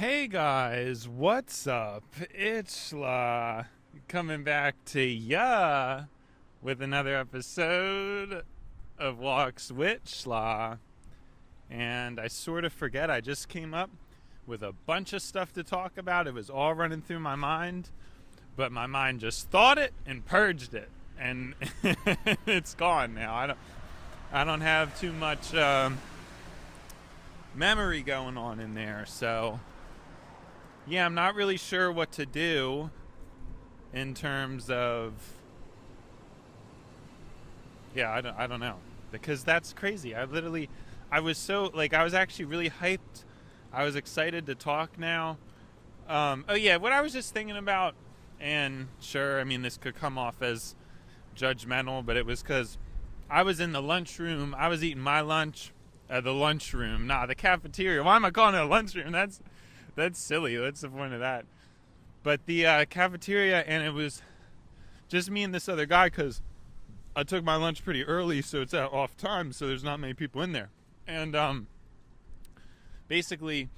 Hey guys, what's up? It's coming back to ya with another episode of Walks with Schla. And I sort of forget, I just came up with a bunch of stuff to talk about. It was all running through my mind, but my mind just thought it and purged it. And it's gone now. I don't have too much memory going on in there, so yeah, I'm not really sure what to do in terms of, yeah, I don't know, because that's crazy. I was so, like, I was actually really hyped. I was excited to talk now. Oh yeah, what I was just thinking about, and sure, I mean, this could come off as judgmental, but it was because I was in the lunchroom. I was eating my lunch at the lunchroom. Nah, the cafeteria. Why am I calling it a lunchroom? That's silly. What's the point of that? But the cafeteria, and it was just me and this other guy because I took my lunch pretty early, so it's at off time, so there's not many people in there. And basically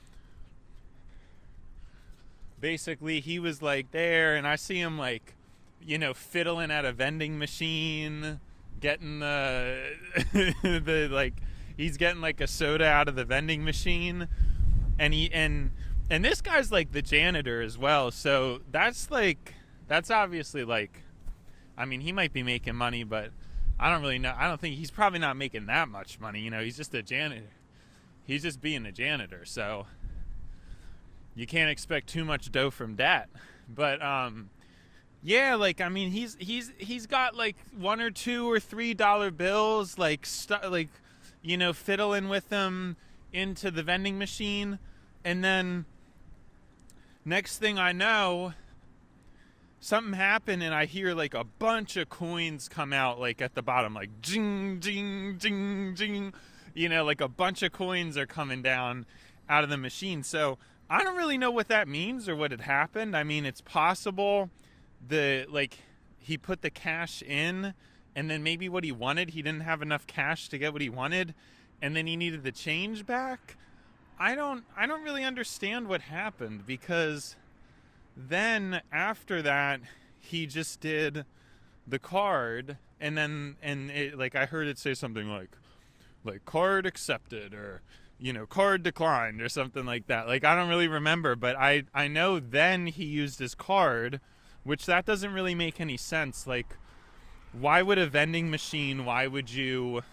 he was like there, and I see him like, fiddling at a vending machine, getting the like, he's getting like a soda out of the vending machine, and this guy's like the janitor as well, so that's obviously like, I mean, he might be making money, but I don't really know. I don't think he's probably not making that much money. He's just a janitor. He's just being a janitor, so you can't expect too much dough from that. But yeah, like, I mean, he's got like $1 or $2 or $3 bills, like fiddling with them into the vending machine, and then next thing I know, something happened, and I hear like a bunch of coins come out, like at the bottom, like jing, jing, jing, jing. Like a bunch of coins are coming down out of the machine. So I don't really know what that means or what had happened. I mean, it's possible he put the cash in, and then maybe what he wanted, he didn't have enough cash to get what he wanted, and then he needed the change back. I don't really understand what happened, because then after that he just did the card, and it, like, I heard it say something like card accepted, or card declined, or something like that. Like, I don't really remember, but I know then he used his card, which that doesn't really make any sense. Like, why would a vending machine, why would you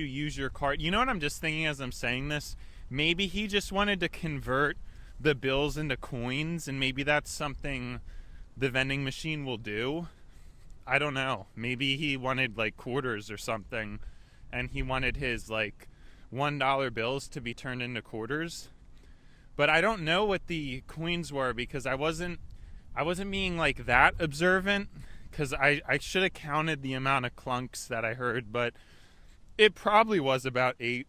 use your card? You know what I'm just thinking as I'm saying this? Maybe he just wanted to convert the bills into coins, and maybe that's something the vending machine will do. I don't know. Maybe he wanted like quarters or something, and he wanted his like $1 bills to be turned into quarters. But I don't know what the coins were, because I wasn't being like that observant, because I should have counted the amount of clunks that I heard, but it probably was about 8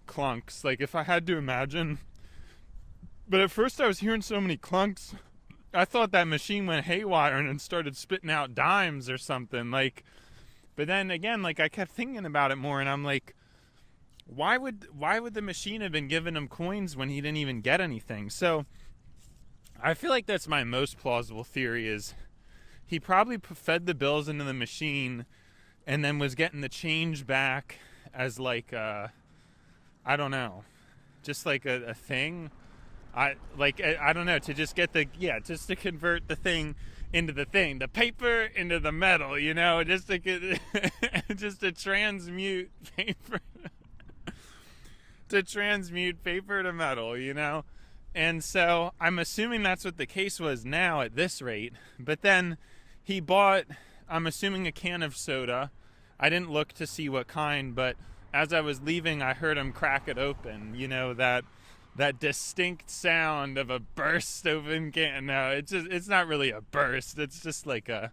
clunks, like, if I had to imagine. But at first I was hearing so many clunks, I thought that machine went haywire and started spitting out dimes or something. Like, but then again, like, I kept thinking about it more, and I'm like, why would the machine have been giving him coins when he didn't even get anything? So I feel like that's my most plausible theory, is he probably fed the bills into the machine and then was getting the change back as like I don't know, just like a thing. I don't know, to just get just to convert the thing into the thing, the paper into the metal, just to get, just to transmute paper to metal, And so I'm assuming that's what the case was now at this rate. But then he bought, I'm assuming, a can of soda. I didn't look to see what kind, but as I was leaving, I heard him crack it open. That distinct sound of a burst open can. No, it's not really a burst. It's just like a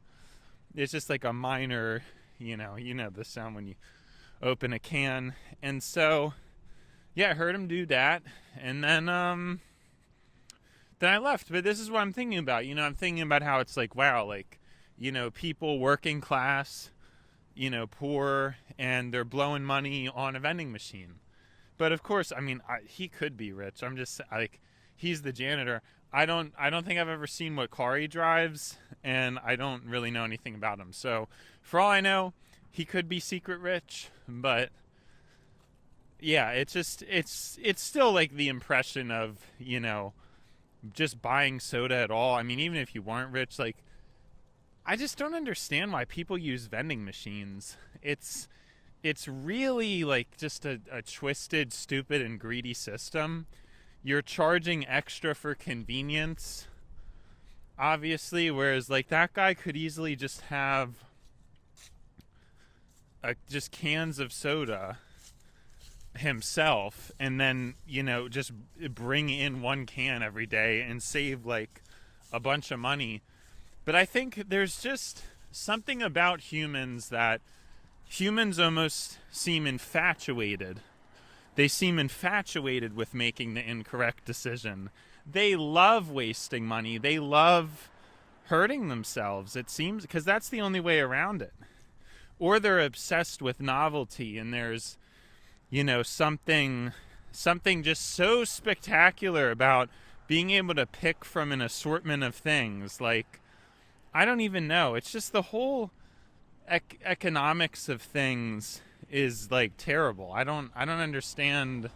minor, the sound when you open a can. And so, yeah, I heard him do that, and then I left. But this is what I'm thinking about. I'm thinking about how it's like, wow, like, people working class, poor, and they're blowing money on a vending machine. But of course, I mean, he could be rich. I'm just like, he's the janitor. I don't think I've ever seen what car he drives, and I don't really know anything about him. So, for all I know, he could be secret rich. But yeah, it's still like the impression of, just buying soda at all. I mean, even if you weren't rich, like, I just don't understand why people use vending machines. It's really like just a twisted, stupid, and greedy system. You're charging extra for convenience, obviously, whereas like that guy could easily just have just cans of soda himself, and then just bring in one can every day and save like a bunch of money. But I think there's just something about humans that humans almost seem infatuated. They seem infatuated with making the incorrect decision. They love wasting money. They love hurting themselves, it seems, because that's the only way around it. Or they're obsessed with novelty, and there's, something just so spectacular about being able to pick from an assortment of things. Like, I don't even know. It's just the whole economics of things is like terrible. I don't understand.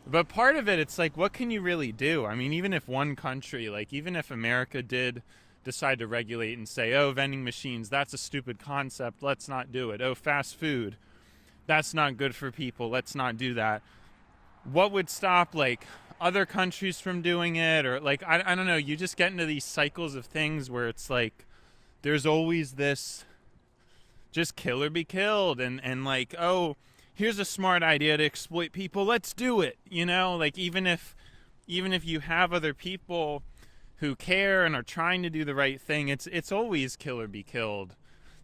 But part of it, it's like, what can you really do? I mean, even if one country, like even if America did decide to regulate and say, oh, vending machines, that's a stupid concept, let's not do it. Oh, fast food, that's not good for people, let's not do that. What would stop like other countries from doing it? Or like, I don't know, you just get into these cycles of things where it's like there's always this just kill or be killed, and like, oh, here's a smart idea to exploit people, let's do it. Like even if you have other people who care and are trying to do the right thing, it's always kill or be killed.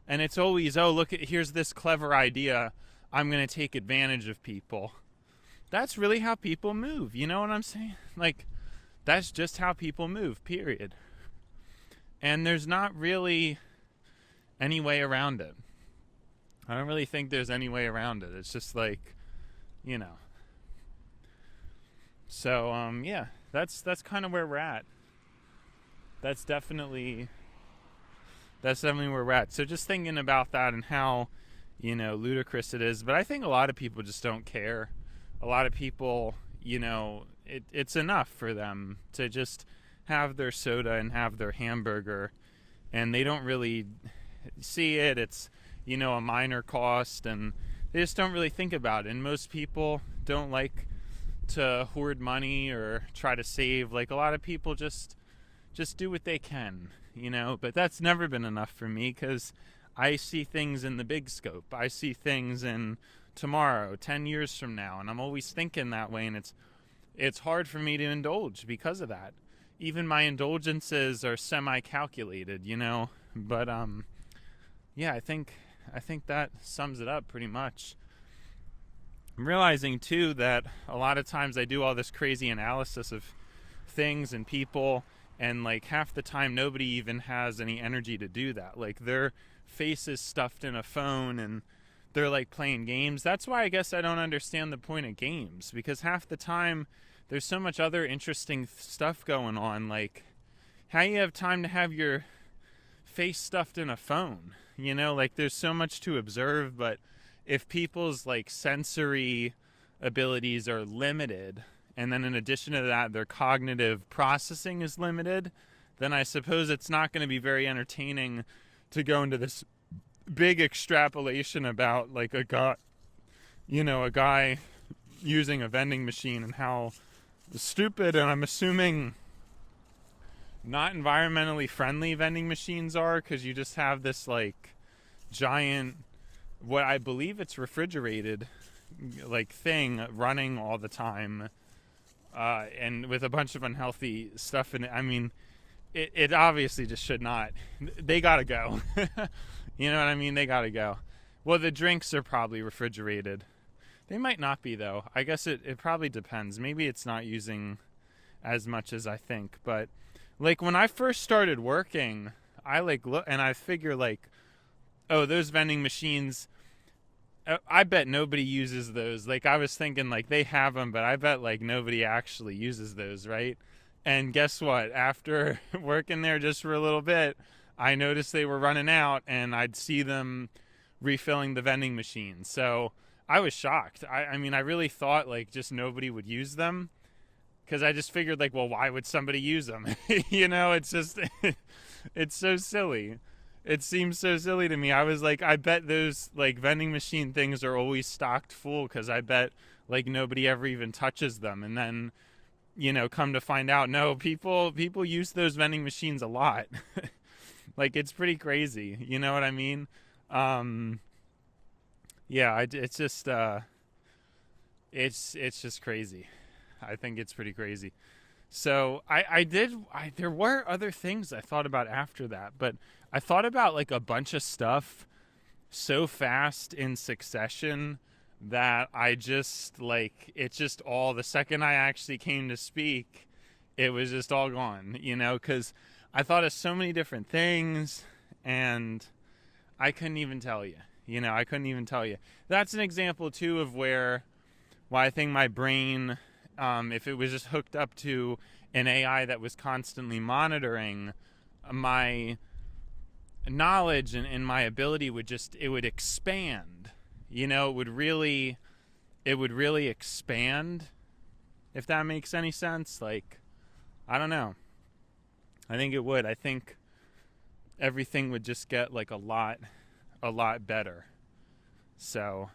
And it's always, oh, look, here's this clever idea, I'm going to take advantage of people. That's really how people move, you know what I'm saying? Like, that's just how people move, period. And there's not really any way around it. I don't really think there's any way around it. It's just like, So, yeah, that's kind of where we're at. That's definitely where we're at. So just thinking about that and how, ludicrous it is. But I think a lot of people just don't care. A lot of people, it's enough for them to just have their soda and have their hamburger, and they don't really see it. It's, a minor cost, and they just don't really think about it. And most people don't like to hoard money or try to save. Like, a lot of people just do what they can, but that's never been enough for me, because I see things in the big scope. I see things in tomorrow, 10 years from now, and I'm always thinking that way, and it's hard for me to indulge because of that. Even my indulgences are semi-calculated, but yeah, I think that sums it up pretty much. I'm realizing too that a lot of times I do all this crazy analysis of things and people, and like half the time nobody even has any energy to do that. Like, their face is stuffed in a phone and they're like playing games. That's why I guess I don't understand the point of games, because half the time there's so much other interesting stuff going on. Like, how you have time to have your face stuffed in a phone? Like, there's so much to observe. But if people's like sensory abilities are limited, and then in addition to that their cognitive processing is limited, then I suppose it's not going to be very entertaining to go into this big extrapolation about like a guy using a vending machine and how stupid, and I'm assuming not environmentally friendly vending machines are, because you just have this like giant, what I believe it's refrigerated like thing running all the time, and with a bunch of unhealthy stuff in it. I mean, it obviously just should not. They gotta go. You know what I mean? They gotta go. Well, the drinks are probably refrigerated. They might not be, though. I guess it probably depends. Maybe it's not using as much as I think. But like, when I first started working, I like look and I figure like, oh, those vending machines, I bet nobody uses those. Like, I was thinking, like, they have them, but I bet, like, nobody actually uses those, right? And guess what? After working there just for a little bit, I noticed they were running out, and I'd see them refilling the vending machine. So I was shocked. I mean, I really thought, like, just nobody would use them, because I just figured, like, well, why would somebody use them? You know, it's just, it's so silly. It seems so silly to me. I was like, I bet those like vending machine things are always stocked full, because I bet like nobody ever even touches them. And then, you know, come to find out, no, people use those vending machines a lot. Like, it's pretty crazy. You know what I mean? Um, yeah, it's just it's just crazy. I think it's pretty crazy. So there were other things I thought about after that, but I thought about like a bunch of stuff so fast in succession that I just like, it's just all, the second I actually came to speak, it was just all gone, you know, because I thought of so many different things and I couldn't even tell you, I couldn't even tell you. That's an example too of why I think my brain, if it was just hooked up to an AI that was constantly monitoring my knowledge and my ability, it would expand. It would really expand, if that makes any sense. Like, I don't know. I think it would. I think everything would just get like a lot better. So,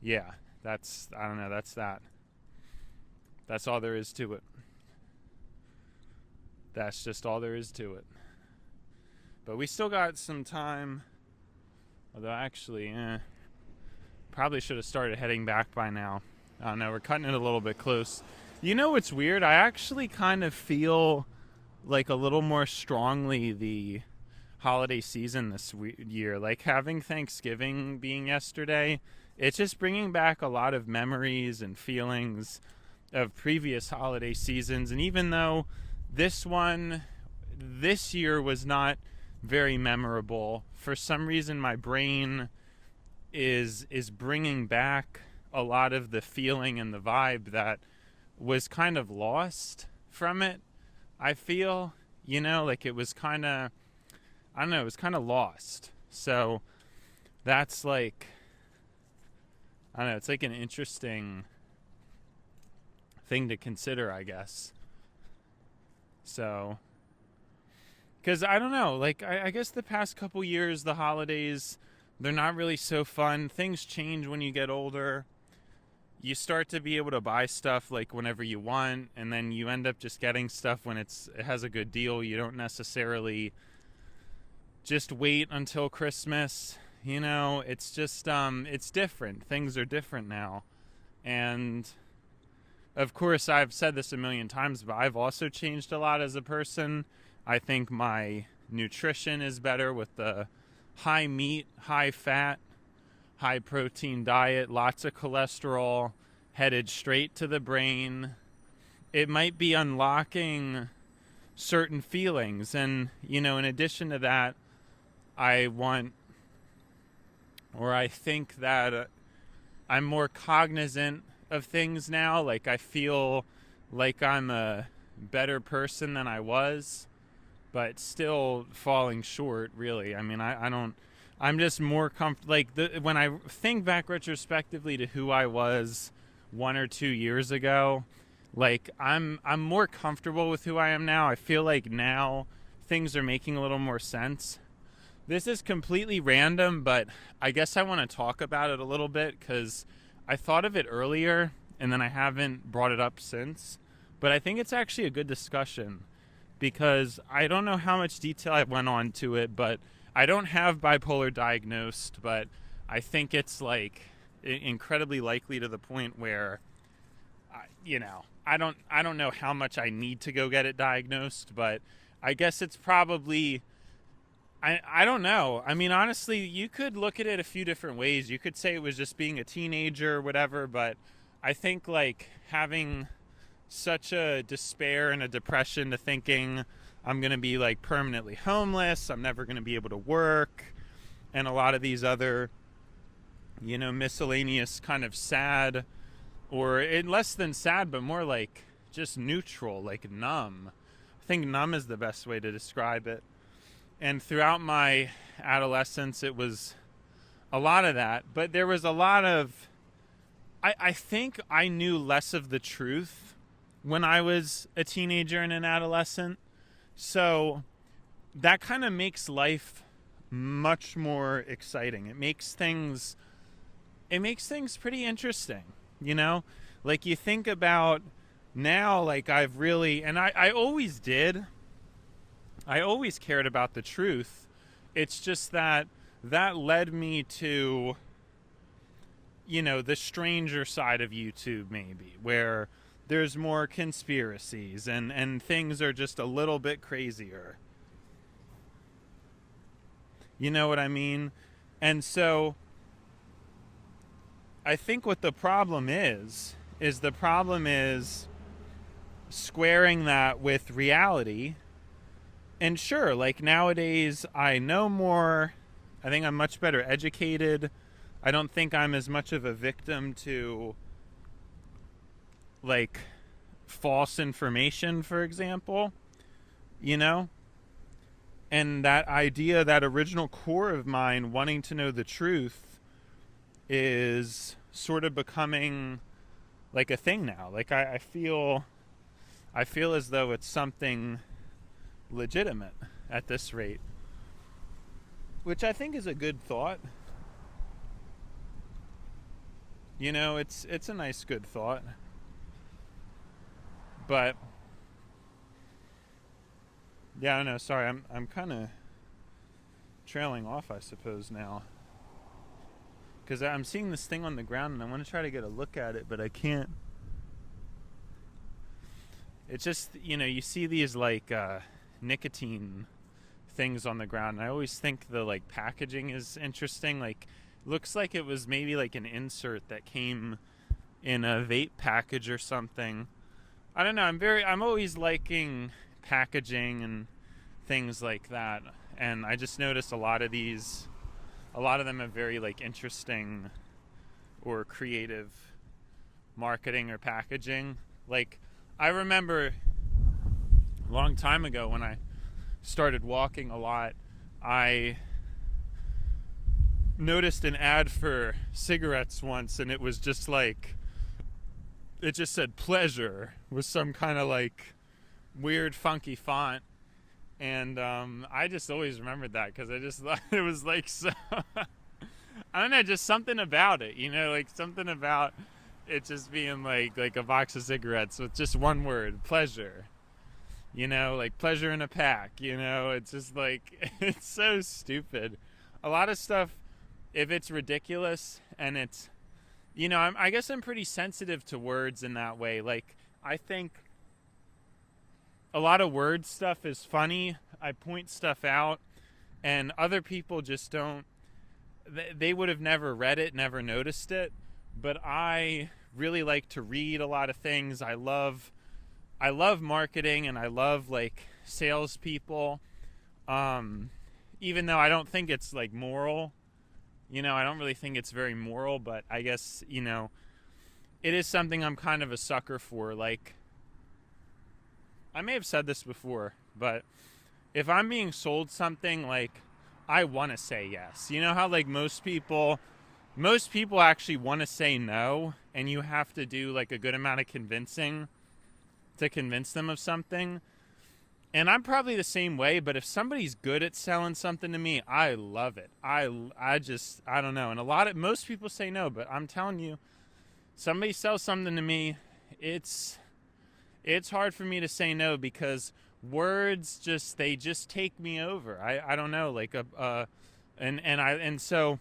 yeah, I don't know, that's that. That's all there is to it. That's just all there is to it. But we still got some time. Although actually, probably should have started heading back by now. I don't know, we're cutting it a little bit close. You know what's weird? I actually kind of feel like a little more strongly the holiday season this year. Like, having Thanksgiving being yesterday, it's just bringing back a lot of memories and feelings of previous holiday seasons. And even though this year was not very memorable, for some reason my brain is bringing back a lot of the feeling and the vibe that was kind of lost from it. I feel, like it was kind of, I don't know, it was kind of lost. So that's like, I don't know, it's like an interesting thing to consider, I guess. So, because I don't know, like, I guess the past couple years, the holidays, they're not really so fun. Things change when you get older. You start to be able to buy stuff like whenever you want, and then you end up just getting stuff when it has a good deal. You don't necessarily just wait until Christmas. It's just it's different. Things are different now. And of course, I've said this a million times, but I've also changed a lot as a person. I think my nutrition is better with the high meat, high fat, high protein diet, lots of cholesterol, headed straight to the brain. It might be unlocking certain feelings. And, in addition to that, I think that I'm more cognizant of things now. Like, I feel like I'm a better person than I was, but still falling short, really. I mean, I'm just more comfortable. Like, when I think back retrospectively to who I was 1 or 2 years ago, like, I'm more comfortable with who I am now. I feel like now things are making a little more sense. This is completely random, but I guess I want to talk about it a little bit because I thought of it earlier and then I haven't brought it up since. But I think it's actually a good discussion because I don't know how much detail I went on to it, but I don't have bipolar diagnosed, but I think it's like incredibly likely to the point where, I don't know how much I need to go get it diagnosed, but I guess it's probably, I don't know. I mean, honestly, you could look at it a few different ways. You could say it was just being a teenager or whatever, but I think like having such a despair and a depression to thinking I'm going to be like permanently homeless, I'm never going to be able to work, and a lot of these other miscellaneous kind of sad, or less than sad, but more like just neutral, like numb. I think numb is the best way to describe it. And throughout my adolescence, it was a lot of that, but there was a lot of, I think I knew less of the truth when I was a teenager and an adolescent. So that kind of makes life much more exciting. It makes things pretty interesting, Like you think about now, like I've really, and I always did. I always cared about the truth. It's just that led me to, the stranger side of YouTube, maybe, where there's more conspiracies and things are just a little bit crazier. You know what I mean? And so I think what the problem is squaring that with reality. And sure, like nowadays I know more. I think I'm much better educated. I don't think I'm as much of a victim to like false information, for example, And that idea, that original core of mine wanting to know the truth is sort of becoming like a thing now. Like I feel as though it's something legitimate at this rate, which I think is a good thought. It's a nice good thought. But yeah, I don't know. Sorry, I'm kind of trailing off, I suppose, now, because I'm seeing this thing on the ground and I want to try to get a look at it, but I can't. It's just, you see these like nicotine things on the ground, and I always think the like packaging is interesting. Like, looks like it was maybe like an insert that came in a vape package or something. I don't know. I'm always liking packaging and things like that, and I just noticed a lot of them have very like interesting or creative marketing or packaging. Like, I remember a long time ago when I started walking a lot, I noticed an ad for cigarettes once, and it was just like, it just said pleasure with some kind of like weird funky font, and I just always remembered that because I just thought it was like so I don't know, just something about it, like something about it just being like a box of cigarettes with just one word, pleasure, like pleasure in a pack. It's just like it's so stupid. A lot of stuff, if it's ridiculous and it's, I guess I'm pretty sensitive to words in that way. Like, I think a lot of word stuff is funny. I point stuff out, and other people just don't. They would have never read it, never noticed it. But I really like to read a lot of things. I love marketing, and I love like salespeople. Even though I don't think it's like moral. I don't really think it's very moral, but I guess, it is something I'm kind of a sucker for. Like, I may have said this before, but if I'm being sold something, like, I want to say yes. You know how like most people actually want to say no, and you have to do like a good amount of convincing to convince them of something. And I'm probably the same way, but if somebody's good at selling something to me, I love it. I don't know. And most people say no, but I'm telling you, somebody sells something to me, it's hard for me to say no, because words they just take me over. I don't know, like and so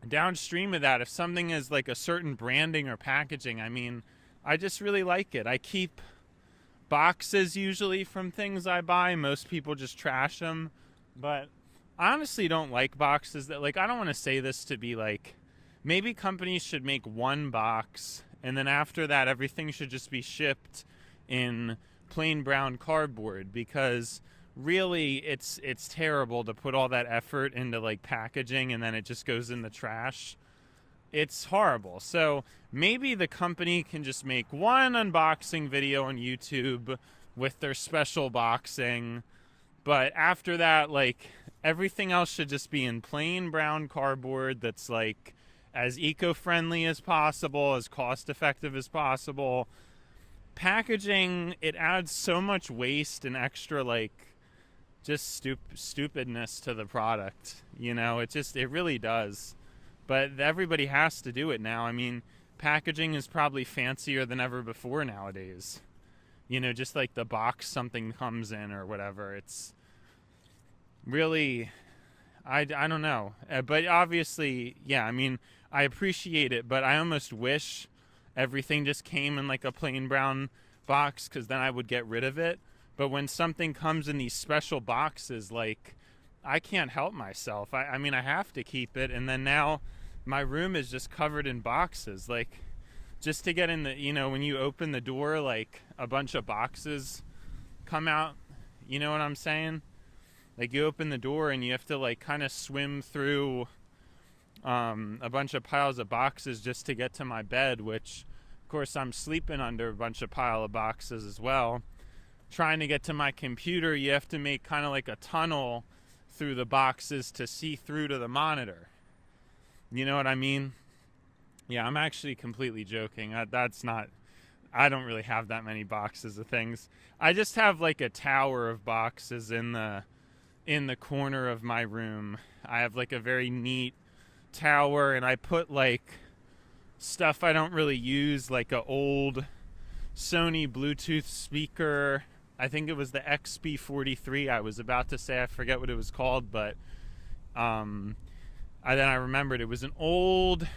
downstream of that, if something is like a certain branding or packaging, I mean, I just really like it. I keep boxes usually from things I buy. Most people just trash them, but I honestly don't like boxes that, like, I don't want to say this to be like, maybe companies should make one box, and then after that everything should just be shipped in plain brown cardboard, because really it's terrible to put all that effort into like packaging and then it just goes in the trash. it's horrible. So maybe the company can just make one unboxing video on YouTube with their special boxing, but after that, like, everything else should just be in plain brown cardboard that's like as eco-friendly as possible, as cost-effective as possible. Packaging, it adds so much waste and extra, like, just stupidness to the product. You know, it really does. But everybody has to do it now. I mean, packaging is probably fancier than ever before nowadays. You know, just like the box something comes in or whatever. It's really, I don't know. But obviously, yeah, I mean, I appreciate it, but I almost wish everything just came in like a plain brown box, because then I would get rid of it. But when something comes in these special boxes, like, I can't help myself. I mean, I have to keep it. And then now my room is just covered in boxes. Like, just to get in the, you know, when you open the door, like, a bunch of boxes come out. You know what I'm saying? Like, you open the door and you have to, like, kind of swim through a bunch of piles of boxes just to get to my bed, which, of course, I'm sleeping under a bunch of pile of boxes as well. Trying to get to my computer, you have to make kind of like a tunnel through the boxes to see through to the monitor. You know what I mean? Yeah, I'm actually completely joking. That's not, I don't really have that many boxes of things. I just have like a tower of boxes in the corner of my room. I have like a very neat tower, and I put like stuff I don't really use, like a old Sony Bluetooth speaker. I think it was the XB43. I was about to say, I forget what it was called, but then I remembered it was an old,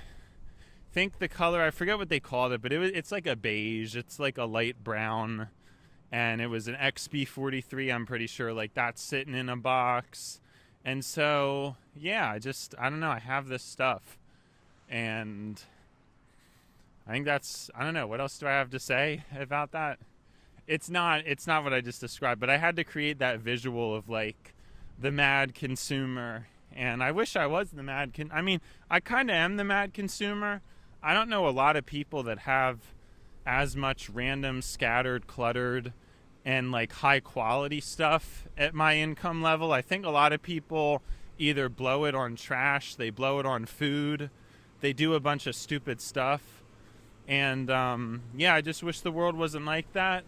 think the color, I forget what they called it, but it's like a beige, it's like a light brown, and it was an XB43, I'm pretty sure. Like, that's sitting in a box. And so, yeah, I don't know, I have this stuff, and I think that's, I don't know, what else do I have to say about that? It's not what I just described, but I had to create that visual of, like, the mad consumer. And I wish I was the mad I mean, I kind of am the mad consumer. I don't know a lot of people that have as much random, scattered, cluttered, and, like, high quality stuff at my income level. I think a lot of people either blow it on trash, they blow it on food, they do a bunch of stupid stuff. And yeah, I just wish the world wasn't like that,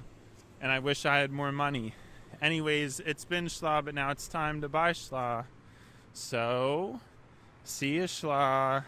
and I wish I had more money. Anyways, it's been schla, but now it's time to buy schla. So, see ya, schla.